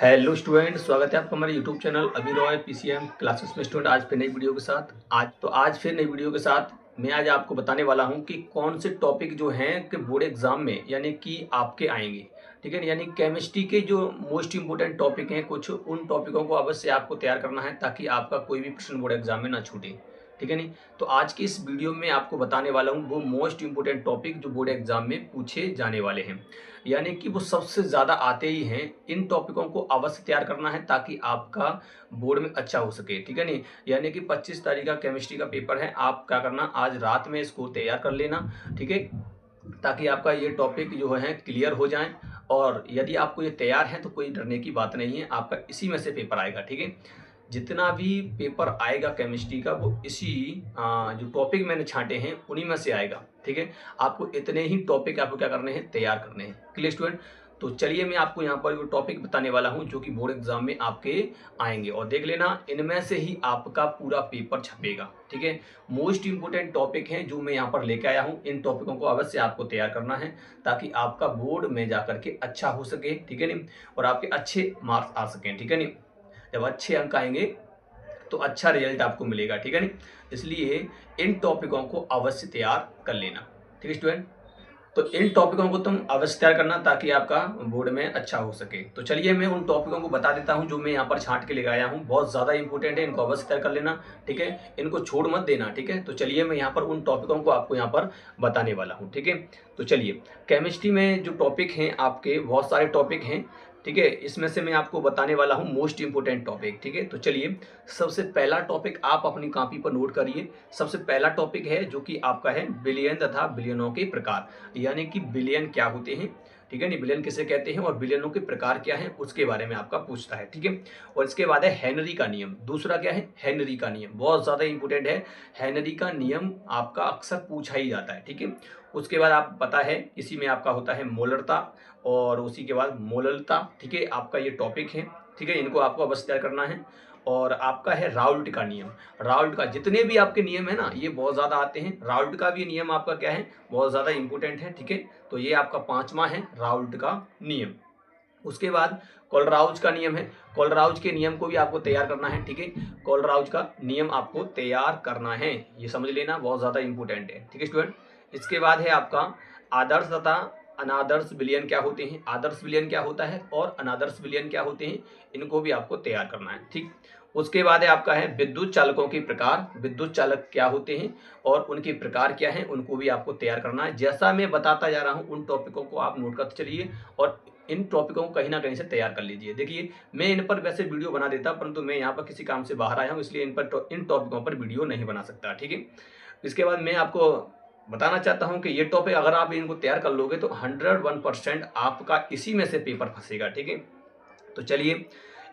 Hello student, स्वागत है आपका हमारे यूट्यूब चैनल अभी रॉय पीसीएम क्लासेस में। स्टूडेंट आज फिर नई वीडियो के साथ आज फिर नई वीडियो के साथ मैं आज आपको बताने वाला हूं कि कौन से टॉपिक जो हैं कि बोर्ड एग्जाम में यानी कि आपके आएंगे। ठीक है, यानी केमिस्ट्री के जो मोस्ट इंपोर्टेंट टॉपिक हैं, कुछ उन टॉपिकों को अवश्य आपको तैयार करना है ताकि आपका कोई भी प्रश्न बोर्ड एग्जाम में ना छूटे। ठीक है नहीं, तो आज की इस वीडियो में आपको बताने वाला हूँ वो मोस्ट इंपोर्टेंट टॉपिक जो बोर्ड एग्जाम में पूछे जाने वाले हैं, यानी कि वो सबसे ज़्यादा आते ही हैं। इन टॉपिकों को अवश्य तैयार करना है ताकि आपका बोर्ड में अच्छा हो सके। ठीक है नहीं, यानी कि 25 तारीख का केमिस्ट्री का पेपर है। आप क्या करना, आज रात में इसको तैयार कर लेना। ठीक है, ताकि आपका ये टॉपिक जो है क्लियर हो जाए। और यदि आपको ये तैयार है तो कोई डरने की बात नहीं है, आपका इसी में से पेपर आएगा। ठीक है, जितना भी पेपर आएगा केमिस्ट्री का वो इसी जो टॉपिक मैंने छांटे हैं उन्हीं में से आएगा। ठीक है, आपको इतने ही टॉपिक आपको क्या करने हैं, तैयार करने हैं। क्लियर स्टूडेंट, तो चलिए मैं आपको यहाँ पर वो टॉपिक बताने वाला हूँ जो कि बोर्ड एग्जाम में आपके आएंगे, और देख लेना इनमें से ही आपका पूरा पेपर छपेगा। ठीक है, मोस्ट इंपोर्टेंट टॉपिक हैं जो मैं यहाँ पर लेके आया हूँ। इन टॉपिकों को अवश्य आपको तैयार करना है ताकि आपका बोर्ड में जाकर के अच्छा हो सके। ठीक है नहीं, और आपके अच्छे मार्क्स आ सकें। ठीक है नहीं, जब अच्छे अंक आएंगे तो अच्छा रिजल्ट आपको मिलेगा। ठीक है नहीं, इसलिए इन टॉपिकों को अवश्य तैयार कर लेना। ठीक है स्टूडेंट, तो इन टॉपिकों को तुम अवश्य तैयार करना ताकि आपका बोर्ड में अच्छा हो सके। तो चलिए मैं उन टॉपिकों को बता देता हूं जो मैं यहाँ पर छांट के लेकर आया हूं। बहुत ज़्यादा इंपॉर्टेंट है, इनको अवश्य तैयार कर लेना। ठीक है, इनको छोड़ मत देना। ठीक है, तो चलिए मैं यहाँ पर उन टॉपिकों को आपको यहाँ पर बताने वाला हूँ। ठीक है, तो चलिए केमिस्ट्री में जो टॉपिक हैं आपके, बहुत सारे टॉपिक हैं। ठीक है, इसमें से मैं आपको बताने वाला हूँ मोस्ट इंपोर्टेंट टॉपिक। ठीक है, तो चलिए सबसे पहला टॉपिक आप अपनी कॉपी पर नोट करिए। सबसे पहला टॉपिक है जो कि आपका है बिलियन तथा बिलियनों के प्रकार, यानी कि बिलियन क्या होते हैं। ठीक है नहीं, बिलियन किसे कहते हैं और बिलियनों के प्रकार क्या हैं उसके बारे में आपका पूछता है। ठीक है, और इसके बाद है हेनरी का नियम। दूसरा क्या है, हेनरी का नियम, बहुत ज़्यादा इंपॉर्टेंट है। हेनरी का नियम आपका अक्सर पूछा ही जाता है। ठीक है, उसके बाद आप पता है इसी में आपका होता है मोलरता, और उसी के बाद मोललता। ठीक है, आपका ये टॉपिक है। ठीक है, इनको आपको अवश्य तैयार करना है। और आपका है राउल्ट का नियम। राउल्ट का जितने भी आपके नियम है ना, ये बहुत ज़्यादा आते हैं। राउल्ट का भी नियम आपका क्या है, बहुत ज़्यादा इंपॉर्टेंट है। ठीक है, तो ये आपका 5वां है राउल्ट का नियम। उसके बाद कोलराउज का नियम है। कोलराउज के नियम को भी आपको तैयार करना है। ठीक है, कोलराउज का नियम आपको तैयार करना है, ये समझ लेना, बहुत ज़्यादा इंपॉर्टेंट है। ठीक है स्टूडेंट, इसके बाद है आपका आदर्श तथा अनादर्श विलयन क्या होते हैं। आदर्श विलयन क्या होता है और अनादर्श विलयन क्या होते हैं, इनको भी आपको तैयार करना है। ठीक, उसके बाद है आपका है विद्युत चालकों के प्रकार। विद्युत चालक क्या होते हैं और उनके प्रकार क्या हैं, उनको भी आपको तैयार करना है। जैसा मैं बताता जा रहा हूँ उन टॉपिकों को आप नोट करते चलिए और इन टॉपिकों को कहीं ना कहीं से तैयार कर लीजिए। देखिए मैं इन पर वैसे वीडियो बना देता, परंतु मैं यहाँ पर किसी काम से बाहर आया हूँ, इसलिए इन टॉपिकों पर वीडियो नहीं बना सकता। ठीक है, इसके बाद मैं आपको बताना चाहता हूं कि ये टॉपिक अगर आप इनको तैयार कर लोगे तो 101% आपका इसी में से पेपर फंसेगा। ठीक है, तो चलिए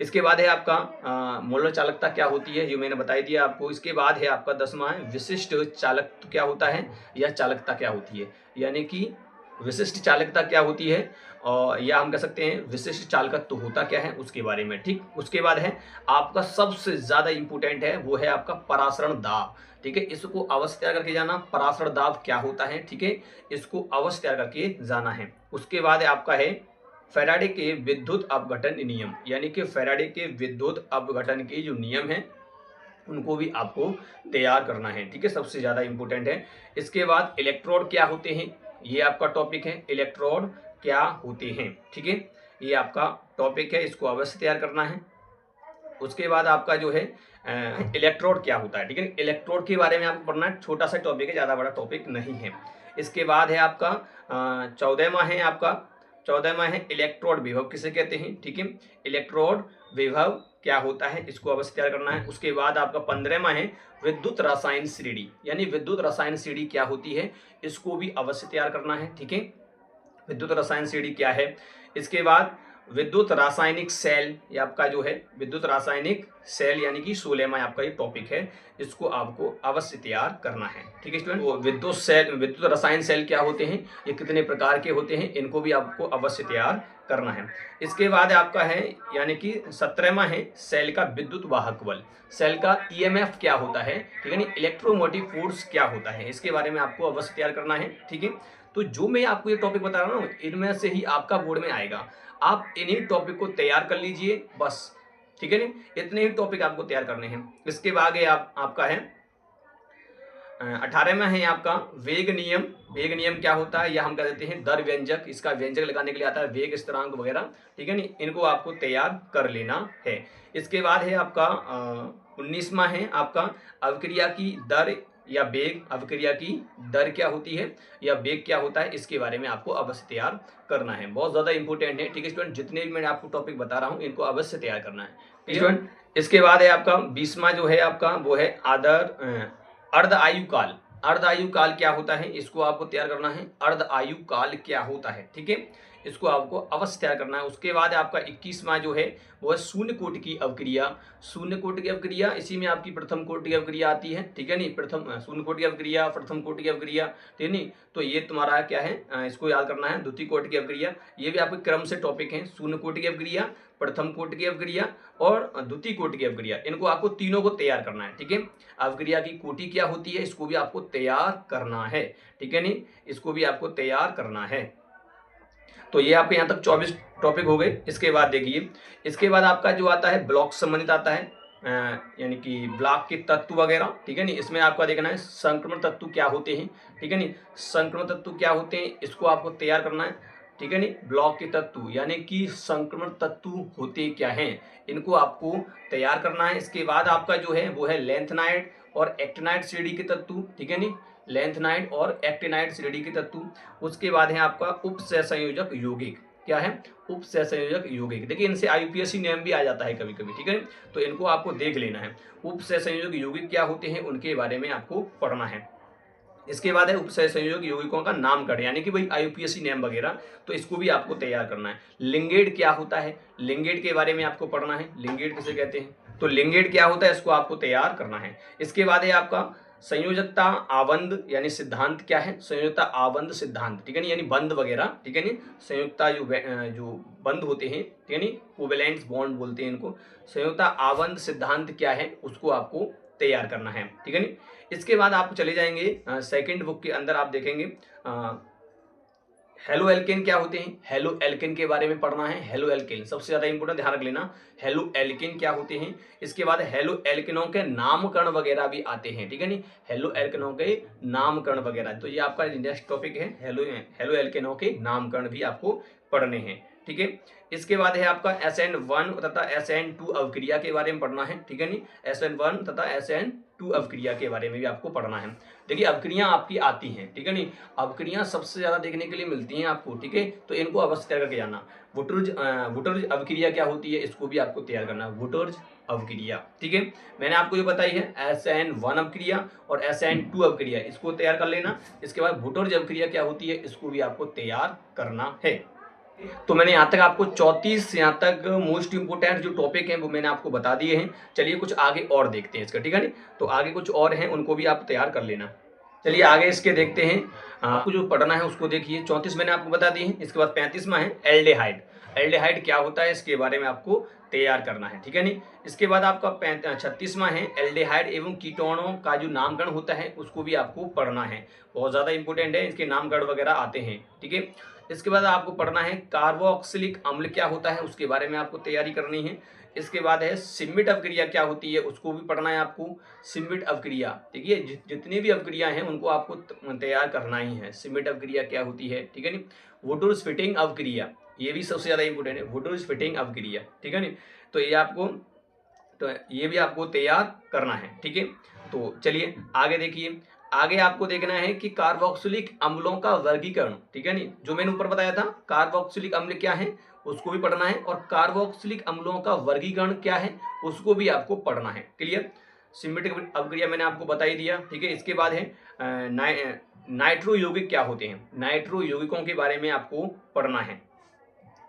इसके बाद है आपका मोलर चालकता क्या होती है, जो मैंने बताई दिया आपको। इसके बाद है आपका 10वां है विशिष्ट चालक क्या होता है या चालकता क्या होती है, यानी कि विशिष्ट चालकता क्या होती है, और या हम कह सकते हैं विशिष्ट चालकत्व होता क्या है उसके बारे में। ठीक, उसके बाद है आपका सबसे ज्यादा इंपॉर्टेंट है, वो है आपका परासरण दाब। ठीक है, इसको अवश्य तैयार करके जाना, परासरण दाब क्या होता है। ठीक है, इसको अवश्य तैयार करके जाना है। उसके बाद है आपका है फैराडे के विद्युत अपघटन नियम, यानी कि फैराडे के विद्युत अपघटन के जो नियम हैं उनको भी आपको तैयार करना है। ठीक है, सबसे ज्यादा इंपॉर्टेंट है। इसके बाद इलेक्ट्रोड क्या होते हैं, ये आपका टॉपिक है, इलेक्ट्रोड क्या होते हैं। ठीक है, ये आपका टॉपिक है, इसको अवश्य तैयार करना है। उसके बाद आपका जो है इलेक्ट्रोड क्या होता है। ठीक है, इलेक्ट्रोड के बारे में आपको पढ़ना है, छोटा सा टॉपिक है, ज़्यादा बड़ा टॉपिक नहीं है। इसके बाद है आपका 14वां है आपका 14वां है इलेक्ट्रोड विभव किसे कहते हैं। ठीक है, इलेक्ट्रोड विभव क्या होता है, इसको अवश्य तैयार करना है। उसके बाद आपका 15वां है विद्युत रसायन श्रेणी, यानी विद्युत रसायन श्रेणी क्या होती है, इसको भी अवश्य तैयार करना है। ठीक है, विद्युत रसायन श्रेणी क्या है। इसके बाद विद्युत रासायनिक सेल, ये आपका जो है विद्युत रासायनिक सेल यानी कि 16वां आपका ये टॉपिक है, इसको आपको अवश्य तैयार करना है। ठीक है स्टूडेंट, वो विद्युत रसायन सेल क्या होते हैं, ये कितने प्रकार के होते हैं, इनको भी आपको अवश्य तैयार करना है। इसके बाद आपका है यानी कि 17वां है सेल का विद्युत वाहक बल। सेल का ईएमएफ क्या होता है, ठीक है नहीं, इलेक्ट्रोमोटिव फोर्स क्या होता है, इसके बारे में आपको अवश्य तैयार करना है। ठीक है, तो जो मैं आपको ये टॉपिक बता रहा हूँ इनमें से ही आपका बोर्ड में आएगा। आप इन्हीं टॉपिक को तैयार कर लीजिए बस, ठीक है ना, इतने ही टॉपिक आपको तैयार करने हैं। इसके आगे आपका है 18वां है आपका वेग नियम। वेग नियम क्या होता है, या हम कह देते हैं दर व्यंजक, इसका व्यंजक लगाने के लिए आता है वेग स्थिरांक वगैरह, ठीक है नी, इनको आपको तैयार कर लेना है। इसके बाद है आपका 19वां है आपका अवक्रिया की दर या वेग। अवक्रिया की दर क्या होती है या वेग क्या होता है, इसके बारे में आपको अवश्य तैयार करना है, बहुत ज़्यादा इंपॉर्टेंट है, ठीक है स्टूडेंट। जितने भी मैंने आपको टॉपिक बता रहा हूँ इनको अवश्य तैयार करना है स्टूडेंट। इसके बाद है आपका 20वां जो है आपका वो है अर्ध आयु काल। अर्ध आयु काल क्या होता है, इसको आपको तैयार करना है। अर्ध आयु काल क्या होता है, ठीक है, इसको आपको अवश्य तैयार करना है। उसके बाद आपका 21वां जो है वो है शून्य कोटि की अवक्रिया। शून्य कोटि की अवक्रिया, इसी में आपकी प्रथम कोटि की अवक्रिया आती है, ठीक है नहीं, प्रथम शून्य कोटि की अवक्रिया, प्रथम कोटि की अवक्रिया, ठीक है नहीं, तो ये तुम्हारा क्या है, इसको याद करना है। द्वितीय कोटि की अवक्रिया, ये भी आपके क्रम से टॉपिक है। शून्य कोटि की अवक्रिया, प्रथम कोटि की अवक्रिया और द्वितीय कोटि की अवक्रिया, इनको आपको तीनों को तैयार करना है, ठीक है। अवक्रिया की कोटि क्या होती है, इसको भी आपको तैयार करना है, ठीक है नहीं, इसको भी आपको तैयार करना है। तो ये आपके यहाँ तक 24 टॉपिक हो गए। इसके बाद देखिए, इसके बाद आपका जो आता है ब्लॉक संबंधित आता है, यानी कि ब्लॉक के तत्व वगैरह, ठीक है नहीं, इसमें आपका देखना है संक्रमण तत्व क्या होते हैं, ठीक है नहीं, संक्रमण तत्व क्या होते हैं, इसको आपको तैयार करना है, ठीक है नहीं। ब्लॉक के तत्व यानी कि संक्रमण तत्व होते क्या हैं, इनको आपको तैयार करना है। इसके बाद आपका जो है वो है लेंथनाइड और एक्टिनाइड श्रेणी के तत्व, ठीक है नहीं, लेंथनाइड और एक्टिनाइड श्रेणी के तत्व। उसके बाद है आपका उपसहसंयोजक यौगिक। क्या है, उपसहसंयोजक यौगिक। देखिए इनसे आईयूपीएससी नियम भी आ जाता है कभी कभी, ठीक है, तो इनको आपको देख लेना है। उपसहसंयोजक यौगिक क्या होते हैं उनके बारे में आपको पढ़ना है। इसके बाद है उपसहसंयोजक यौगिकों का नामकरण, यानी कि भाई आईयूपीएससी नियम वगैरह, तो इसको भी आपको तैयार करना है। लिंगेड क्या होता है, लिंगेड के बारे में आपको पढ़ना है। लिंगेड किसे कहते हैं, तो लिंगेड क्या होता है, इसको आपको तैयार करना है। इसके बाद है आपका संयोजकता आबंध यानी सिद्धांत क्या है, संयोजकता आबंध सिद्धांत, ठीक है नहीं, यानी बंध वगैरह, ठीक है नहीं, संयुक्ता जो बंध होते हैं, ठीक है नहीं, कोवेलेंट बॉन्ड बोलते हैं इनको। संयोजकता आबंध सिद्धांत क्या है उसको आपको तैयार करना है, ठीक है नहीं। इसके बाद आप चले जाएंगे सेकंड बुक के अंदर, आप देखेंगे हेलो एल्केन क्या होते हैं, हेलो एल्केन के बारे में पढ़ना है। हेलो एल्केन सबसे ज्यादा इंपोर्टेंट, ध्यान रख लेना, हेलो एल्केन क्या होते हैं। इसके बाद हेलो एल्केनों के नामकरण वगैरह भी आते हैं, ठीक है नहीं, हेलो एल्केनों के नामकरण वगैरह, तो ये आपका नेक्स्ट टॉपिक है, हेलो एल्केनों के नामकरण भी आपको पढ़ने हैं, ठीक है। इसके बाद है आपका SN1 तथा SN2 अवक्रिया के बारे में पढ़ना है, ठीक है नहीं, SN1 तथा SN2 अवक्रिया के बारे में भी आपको पढ़ना है। देखिए अवक्रियां आपकी आती हैं, ठीक है नहीं, अवक्रियां सबसे ज्यादा देखने के लिए मिलती हैं आपको, ठीक है, तो इनको अवश्य तैयार करके जाना। वुटर्ज अवक्रिया क्या होती है, इसको भी आपको तैयार करना है, वुटर्ज अवक्रिया, ठीक है। मैंने आपको जो बताई है SN1 अवक्रिया और SN2 अवक्रिया, इसको तैयार कर लेना। इसके बाद वुटर्ज अवक्रिया क्या होती है, इसको भी आपको तैयार करना है। तो मैंने यहाँ तक आपको 34 यहाँ तक मोस्ट इंपोर्टेंट जो टॉपिक हैं वो मैंने आपको बता दिए हैं। चलिए कुछ आगे और देखते हैं इसका, ठीक है नी, तो आगे कुछ और हैं उनको भी आप तैयार कर लेना। चलिए आगे इसके देखते हैं, आपको जो पढ़ना है उसको देखिए। 34 मैंने आपको बता दी है। इसके बाद 35वां है एल्डेहाइड। एल्डेहाइड क्या होता है इसके बारे में आपको तैयार करना है, ठीक है नी। इसके बाद आपका 36वां है एल्डेहाइड एवं कीटोनों का जो नामकरण होता है उसको भी आपको पढ़ना है, बहुत ज़्यादा इंपॉर्टेंट है, इसके नामकरण वगैरह आते हैं, ठीक है। इसके बाद आपको पढ़ना है कार्बोक्सिलिक अम्ल क्या होता है, उसके बारे में आपको तैयारी करनी है। इसके बाद है सिम्बिट अवक्रिया क्या होती है, उसको भी पढ़ना है आपको। सिम्बिट अवक्रिया, ठीक है, जितनी भी अवक्रिया हैं उनको आपको तैयार करना ही है। सिम्बिट अवक्रिया क्या होती है, ठीक है नी। वुटर्स फिटिंग अवक्रिया, ये भी सबसे ज्यादा इंपोर्टेंट है, वुटर्स फिटिंग अवक्रिया, ठीक है नी, तो ये भी आपको तैयार करना है, ठीक है। तो चलिए आगे देखिए, आगे आपको देखना है कि कार्बोक्सिलिक अम्लों का वर्गीकरण, ठीक है नी, जो मैंने ऊपर बताया था कार्बोक्सिलिक अम्ल क्या है उसको भी पढ़ना है, और कार्बोक्सिलिक अम्लों का वर्गीकरण क्या है उसको भी आपको पढ़ना है। क्लियर, सिम्बिटिक अवक्रिया मैंने आपको बता ही दिया, ठीक है। इसके बाद है नाइट्रो यौगिक क्या होते हैं, नाइट्रो यौगिकों के बारे में आपको पढ़ना है।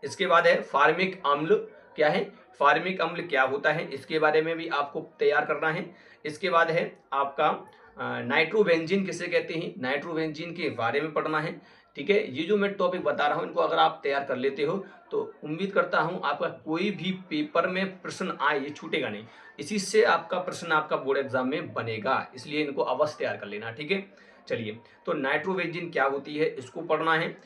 इसके बाद है फार्मिक अम्ल क्या है, फार्मिक अम्ल क्या होता है इसके बारे में भी आपको तैयार करना है। इसके बाद है आपका नाइट्रोबेंजीन किसे कहते हैं, नाइट्रोबेंजीन के बारे में पढ़ना है, ठीक है। ये जो मैं टॉपिक बता रहा हूँ इनको अगर आप तैयार कर लेते हो तो उम्मीद करता हूँ आपका कोई भी पेपर में प्रश्न आए ये छूटेगा नहीं, इसी से आपका प्रश्न आपका बोर्ड एग्जाम में बनेगा, इसलिए इनको अवश्य तैयार कर लेना, ठीक है। चलिए, तो नाइट्रोबेंजीन क्या होती है इसको पढ़ना है।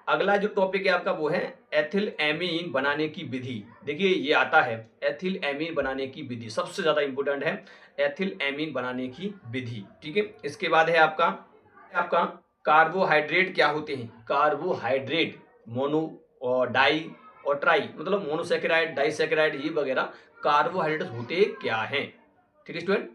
अगला जो टॉपिक है आपका वो है एथिल एमीन बनाने की विधि। देखिए ये आता है एथिल एमीन बनाने की विधि, सबसे ज्यादा इंपॉर्टेंट है एथिल एमीन बनाने की विधि। ठीक है, इसके बाद है आपका कार्बोहाइड्रेट क्या होते हैं। कार्बोहाइड्रेट मोनो और डाई और ट्राई, मतलब मोनोसेकेराइड, डाइसेकेराइड, ये वगैरह कार्बोहाइड्रेट होते क्या हैं। ठीक है स्टूडेंट,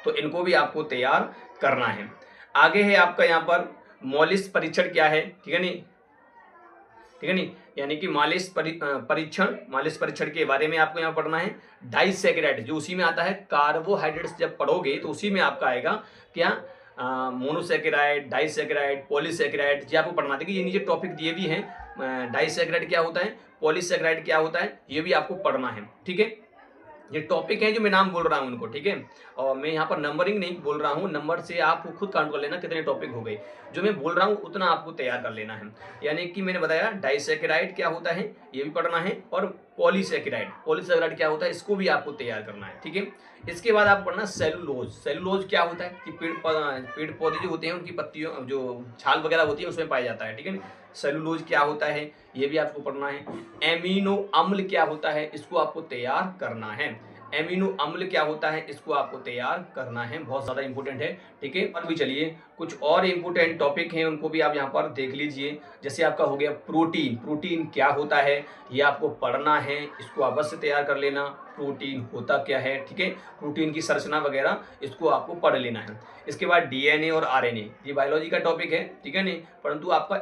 तो इनको भी आपको तैयार करना है। आगे है आपका यहाँ पर मॉलिस परीक्षण क्या है। ठीक है नहीं, ठीक है नहीं, यानी कि मालिश परीक्षण के बारे में आपको यहाँ पढ़ना है। डाइसेकेराइड जो उसी में आता है, कार्बोहाइड्रेट्स जब पढ़ोगे तो उसी में आपका आएगा क्या, मोनोसेकेराइड, डाइसेकेराइड, पॉलीसेकेराइड, ये आपको पढ़ना। देखिए ये नीचे टॉपिक दिए भी हैं, डाइसेकेराइड क्या होता है, पॉलीसेकेराइड क्या होता है, ये भी आपको पढ़ना है। ठीक है, ये टॉपिक है जो मैं नाम बोल रहा हूँ उनको। ठीक है, और मैं यहाँ पर नंबरिंग नहीं बोल रहा हूँ, नंबर से आप खुद काउंट कर लेना कितने टॉपिक हो गए। जो मैं बोल रहा हूँ उतना आपको तैयार कर लेना है। यानी कि मैंने बताया डाइसेकेराइड क्या होता है ये भी पढ़ना है, और पॉलीसेकेराइड क्या होता है इसको भी आपको तैयार करना है। ठीक है, इसके बाद आप पढ़ना सेलुलोज। सेलुलोज क्या होता है कि पेड़ पौधे जो होते हैं उनकी पत्तियों जो छाल वगैरह होती है उसमें पाया जाता है। ठीक है, सेलुलोज क्या होता है ये भी आपको पढ़ना है। एमिनो अम्ल क्या होता है इसको आपको तैयार करना है। एमिनो अम्ल क्या होता है इसको आपको तैयार करना है, बहुत ज्यादा इंपॉर्टेंट है। ठीक है, और भी चलिए कुछ और इंपॉर्टेंट टॉपिक हैं उनको भी आप यहाँ पर देख लीजिए। जैसे आपका हो गया प्रोटीन। प्रोटीन क्या होता है ये आपको पढ़ना है, इसको अवश्य तैयार कर लेना। प्रोटीन होता क्या है, ठीक है, प्रोटीन की संरचना वगैरह इसको आपको पढ़ लेना है। इसके बाद डीएनए और आरएनए, ये बायोलॉजी का टॉपिक है। ठीक है नहीं, परंतु आपका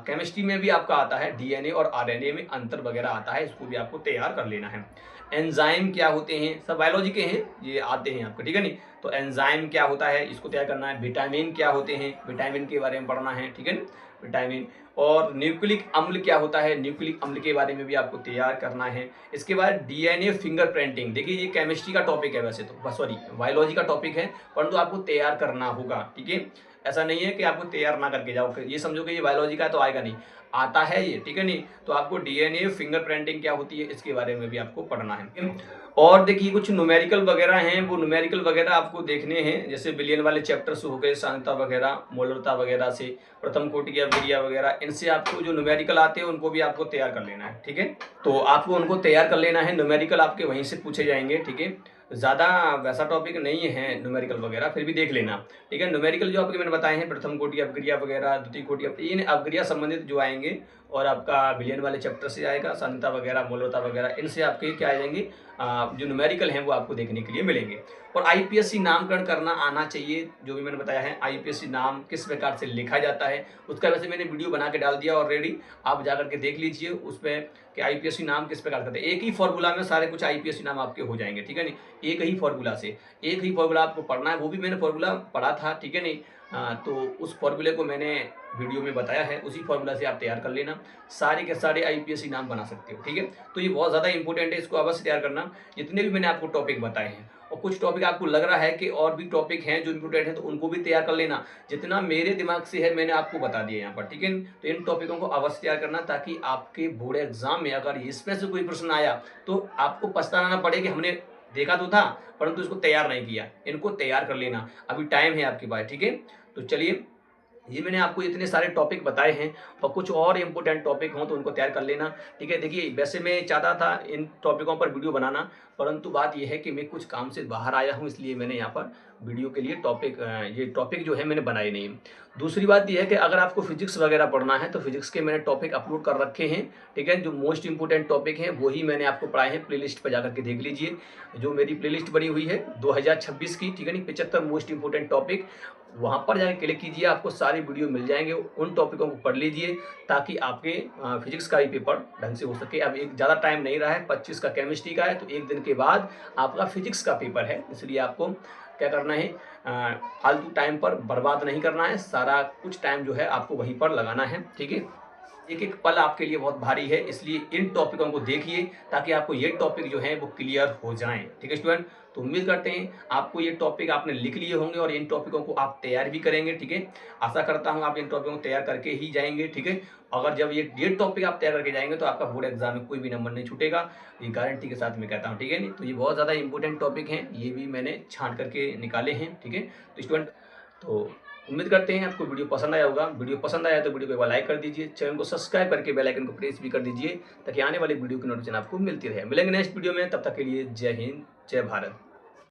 केमिस्ट्री में भी आपका आता है, डीएनए और आरएनए में अंतर वगैरह आता है, इसको भी आपको तैयार कर लेना है। एंजाइम क्या होते हैं, सब बायोलॉजी के हैं, ये आते हैं आपको। ठीक है नहीं, तो एंजाइम क्या होता है इसको तैयार करना है। विटामिन क्या होते हैं, विटामिन के बारे में पढ़ना है। ठीक है ना, विटामिन। और न्यूक्लिक अम्ल क्या होता है, न्यूक्लिक अम्ल के बारे में भी आपको तैयार करना है। इसके बाद डीएनए फिंगरप्रिंटिंग, देखिए ये केमिस्ट्री का टॉपिक है, वैसे तो सॉरी बायोलॉजी का टॉपिक है, परंतु आपको तैयार करना होगा। ठीक है, ऐसा नहीं है कि आपको तैयार ना करके जाओ, ये समझो कि ये बायोलॉजी का तो आएगा नहीं, आता है ये। ठीक है नहीं, तो आपको डीएनए फिंगरप्रिंटिंग क्या होती है इसके बारे में भी आपको पढ़ना है। और देखिए कुछ न्यूमेरिकल वगैरह हैं, वो न्यूमेरिकल वगैरह आपको देखने हैं, जैसे बिलियन वाले चैप्टर्स हो गए, सांख्यता वगैरह, मोलरता वगैरह से, प्रथम कोटि अवगिरिया वगैरह, इनसे आपको जो न्यूमेरिकल आते हैं उनको भी आपको तैयार कर लेना है। ठीक है, तो आपको उनको तैयार कर लेना है, न्यूमेरिकल आपके वहीं से पूछे जाएंगे। ठीक है, ज़्यादा वैसा टॉपिक नहीं है न्यूमेरिकल वगैरह, फिर भी देख लेना। ठीक है, न्यूमेरिकल जो आपके मैंने बताए हैं, प्रथम कोटि अवगिरिया वगैरह, द्वितीय कोटि, इन अवगिरिया संबंधित जो आएंगे, और आपका बिलियन वाले चैप्टर से आएगा, सांख्यता वगैरह, मोलरता वगैरह, इनसे आपके क्या आ जाएंगे, जो न्यूमेरिकल हैं वो आपको देखने के लिए मिलेंगे। और आईपीएससी नामकरण करना आना चाहिए, जो भी मैंने बताया है आईपीएससी नाम किस प्रकार से लिखा जाता है उसका वैसे मैंने वीडियो बना के डाल दिया ऑलरेडी, आप जाकर के देख लीजिए उसमें कि आईपीएससी नाम किस प्रकार करते हैं। एक ही फॉर्मूला में सारे कुछ आईपीएससी नाम आपके हो जाएंगे। ठीक है नहीं, एक ही फॉर्मूला से एक ही फॉर्मूला आपको पढ़ना है, वो भी मैंने फॉर्मूला पढ़ा था। ठीक है नहीं, तो उस फॉर्मूले को मैंने वीडियो में बताया है, उसी फॉर्मूला से आप तैयार कर लेना, सारे के सारे आईपीएससी नाम बना सकते हो। ठीक है, तो ये बहुत ज़्यादा इंपॉर्टेंट है, इसको अवश्य तैयार करना, जितने भी मैंने आपको टॉपिक बताए हैं। और कुछ टॉपिक आपको लग रहा है कि और भी टॉपिक हैं जो इंपॉर्टेंट है, तो उनको भी तैयार कर लेना, जितना मेरे दिमाग से है मैंने आपको बता दिया यहाँ पर। ठीक है, तो इन टॉपिकों को अवश्य तैयार करना, ताकि आपके बोर्ड एग्जाम में अगर इसमें से कोई प्रश्न आया तो आपको पछताना ना पड़े कि हमने देखा तो था परंतु इसको तैयार नहीं किया। इनको तैयार कर लेना, अभी टाइम है आपके पास। ठीक है, तो चलिए ये मैंने आपको इतने सारे टॉपिक बताए हैं, और कुछ और इम्पोर्टेंट टॉपिक हों तो उनको तैयार कर लेना। ठीक है, देखिए वैसे मैं चाहता था इन टॉपिकों पर वीडियो बनाना, परंतु बात यह है कि मैं कुछ काम से बाहर आया हूं, इसलिए मैंने यहाँ पर वीडियो के लिए ये टॉपिक जो है मैंने बनाए नहीं। दूसरी बात यह है कि अगर आपको फिजिक्स वगैरह पढ़ना है तो फिजिक्स के मैंने टॉपिक अपलोड कर रखे हैं। ठीक है, जो मोस्ट इंपोर्टेंट टॉपिक हैं वही मैंने आपको पढ़ाए हैं, प्लेलिस्ट पर जाकर के देख लीजिए, जो मेरी प्लेलिस्ट बनी हुई है 2026 की। ठीक है नहीं, 75 मोस्ट इंपोर्टेंट टॉपिक, वहाँ पर जाकर क्लिक कीजिए, आपको सारी वीडियो मिल जाएंगे, उन टॉपिकों को पढ़ लीजिए ताकि आपके फिजिक्स का भी पेपर ढंग से हो सके। अब एक ज़्यादा टाइम नहीं रहा है, 25 का केमिस्ट्री का है, तो एक दिन के बाद आपका फिजिक्स का पेपर है, इसलिए आपको क्या करना है, फालतू टाइम पर बर्बाद नहीं करना है, सारा कुछ टाइम जो है आपको वहीं पर लगाना है। ठीक है, एक एक पल आपके लिए बहुत भारी है, इसलिए इन टॉपिकों को देखिए ताकि आपको ये टॉपिक जो है वो क्लियर हो जाएं। ठीक है स्टूडेंट, तो उम्मीद करते हैं आपको ये टॉपिक आपने लिख लिए होंगे और इन टॉपिकों को आप तैयार भी करेंगे। ठीक है, आशा करता हूँ आप इन टॉपिकों को तैयार करके ही जाएंगे। ठीक है, अगर जब ये टॉपिक आप तैयार करके जाएंगे तो आपका बोर्ड एग्जाम में कोई भी नंबर नहीं छूटेगा, ये गारंटी के साथ मैं कहता हूँ। ठीक है नहीं, तो ये बहुत ज़्यादा इंपॉर्टेंट टॉपिक हैं, ये भी मैंने छांट करके निकाले हैं। ठीक है, तो स्टूडेंट, तो उम्मीद करते हैं आपको वीडियो पसंद आया होगा। वीडियो पसंद आया तो वीडियो को एक बार लाइक कर दीजिए, चैनल को सब्सक्राइब करके बेल आइकन को प्रेस भी कर दीजिए ताकि आने वाली वीडियो की नोटिफिकेशन आपको मिलती रहे। मिलेंगे नेक्स्ट वीडियो में, तब तक के लिए जय हिंद, जय भारत।